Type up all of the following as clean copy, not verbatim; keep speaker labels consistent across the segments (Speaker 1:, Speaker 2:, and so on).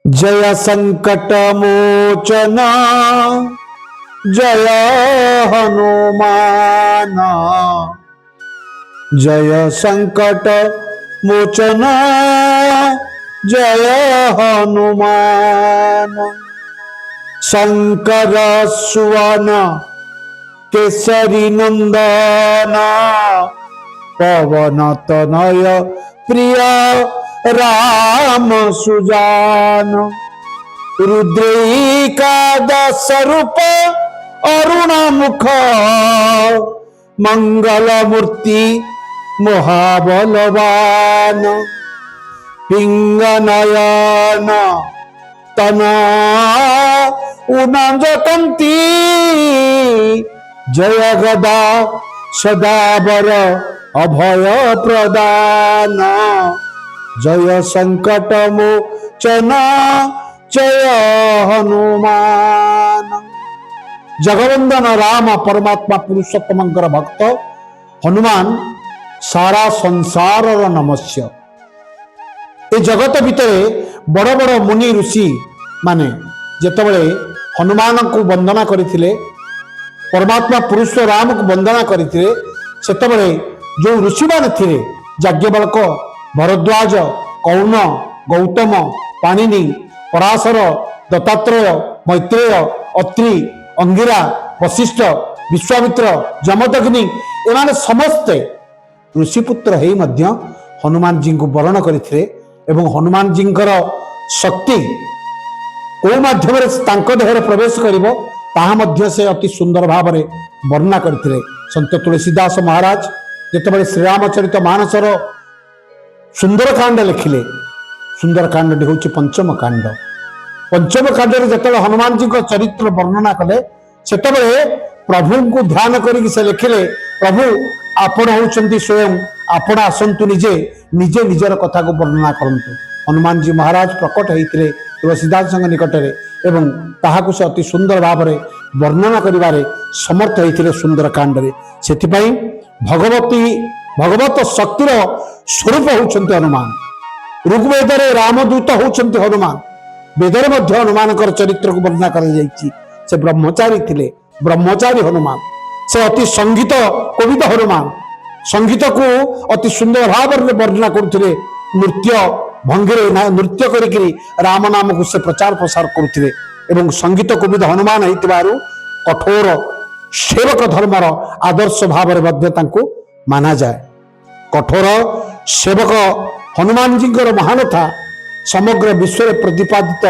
Speaker 1: जय संकट मोचन जय हनुमान। जय संकट मोचन जय हनुमान। शंकर सुवन केसरी नंदन पवन तनय प्रिय राम सुजान। रुद्रैकादश रूप अरुण मुख मंगल मूर्ति महाबलवान। पिंगनयन तना उनंजकंती जय गदा सदावर अभय प्रदान। जय संकट मोचन जय हनुमान। जगवंदन राम परमात्मा पुरुषोत्तमंकर भक्त हनुमान सारा संसार नमस्य। ए जगत भितर बड़ बड़ मुनि ऋषि माने जेतबळे हनुमान को वंदना करथिले, परमात्मा पुरुष राम को वंदना करथिले, सेतबळे जो ऋषि माने थिले याज्ञवल्क, भरद्वाज, कौन, गौतम, पाणिनि, पराशर, दत्तात्रेय, मैत्रेय, अत्रि, अंगिरा, वशिष्ठ, विश्वामित्र, जमदग्नि एमाने समस्ते ऋषिपुत्र हेई मध्य हनुमान जी को वर्ण करथिले एवं हनुमान जी शक्ति को माध्यम देह प्रवेश करिवो ताहा मध्य से अति सुंदर भाव में वर्णना करथिले। संत तुलसीदास महाराज जेतबळे श्रीरामचरित मानसर सुंदरकांड लिखिले, सुंदरकांड हूँ पंचम कांड। पंचम कांड जिते हनुमान जी चरित्र वर्णना कले सेतबळे प्रभु को ध्यान करके से लिखिले, प्रभु आपण होउछंती स्वयं, आपण आसंतु निजे निजे निजर कथा को वर्णना करंतु। हनुमान जी महाराज प्रकट होते तुलसीदास निकटरे एवं ताहाकु से अति सुंदर भाव में वर्णना करिवारे समर्थ होते सुंदरकांड रे। सेथिपई भगवत शक्तिर स्वरूप होउछंती हनुमान। ऋग्वेदरे रामदूत होउछंती हनुमान। वेदरे मध्य हनुमान चरित्र को वर्णना कर जाइछि। से ब्रह्मचारी थिले, ब्रह्मचारी हनुमान। से अति संगीत कवित हनुमान। संगीत को अति सुंदर भाव में वर्णना करथिले। नृत्य भंगिरे नृत्य करिकरी राम नाम को से प्रचार प्रसार करथिले एवं संगीत कवित हनुमान हेतिबारु कठोर सेवक धर्मर आदर्श भाव में मध्य तांको माना जाए। कठोर सेवक हनुमान जी महानता समग्र विश्व में प्रतिपादित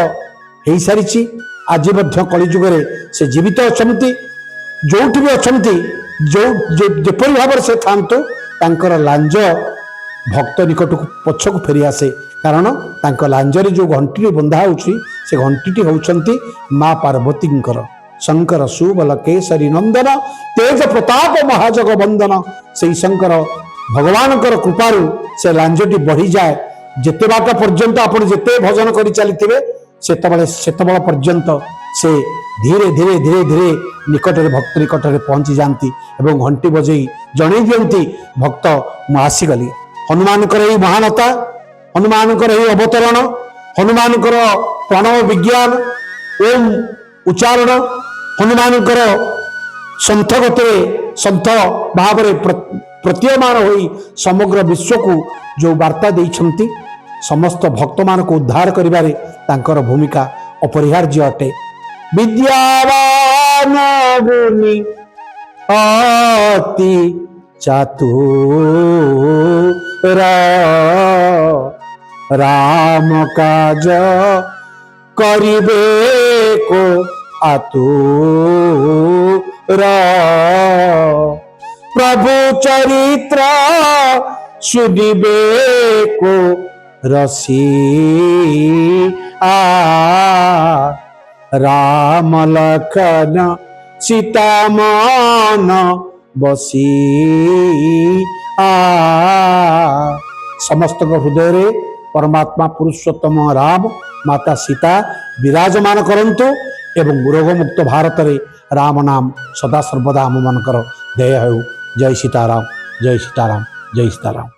Speaker 1: हो सारी। आज कलिजुग से जीवित अच्छा जो भी अच्छा जोपरी भाव से थांतु तांकर लांज भक्त निकट को पछ को फेरी आसे। कारण तांकर लांजरे जो घंटी बंधा होउछि से घंटी होउछंती मां पार्वती। शंकर सुबल केसरी नंदन तेज प्रताप महाजग वंदन। से शंकर भगवान कृपारु से लांजटी बढ़ी जाए। जेते बाट पर्यंत आप जेते भजन कर चली सेतबेले पर्यंत से धीरे धीरे धीरे धीरे निकट भक्त निकट पहुंची जाती एवं घंटी बजई जन दियंती भक्त मु आसीगली। हनुमान महानता, हनुमान अवतरण, हनुमान प्रणव विज्ञान ओम उच्चारण, हनुमान संथ गते संथ भाव प्रतीयमान होई समग्र विश्व को जो वार्ता देइछंती समस्त भक्त मान को उद्धार करिबारे तांकर भूमिका अपरिहार्य अटे। विद्यावान गुणी अति चातुर राम काज करिबे को आतुर प्रभु चरित्र सुनिबे को रसिया। राम लखन सीता मन बसिया। समस्त हृदय रे परमात्मा पुरुषोत्तम राम माता सीता विराजमान करंतु एवं रोगमुक्त भारत रे राम नाम सदा सर्वदा आम मानकर देय हो। जय सीताराम, जय सीताराम, जय सीताराम।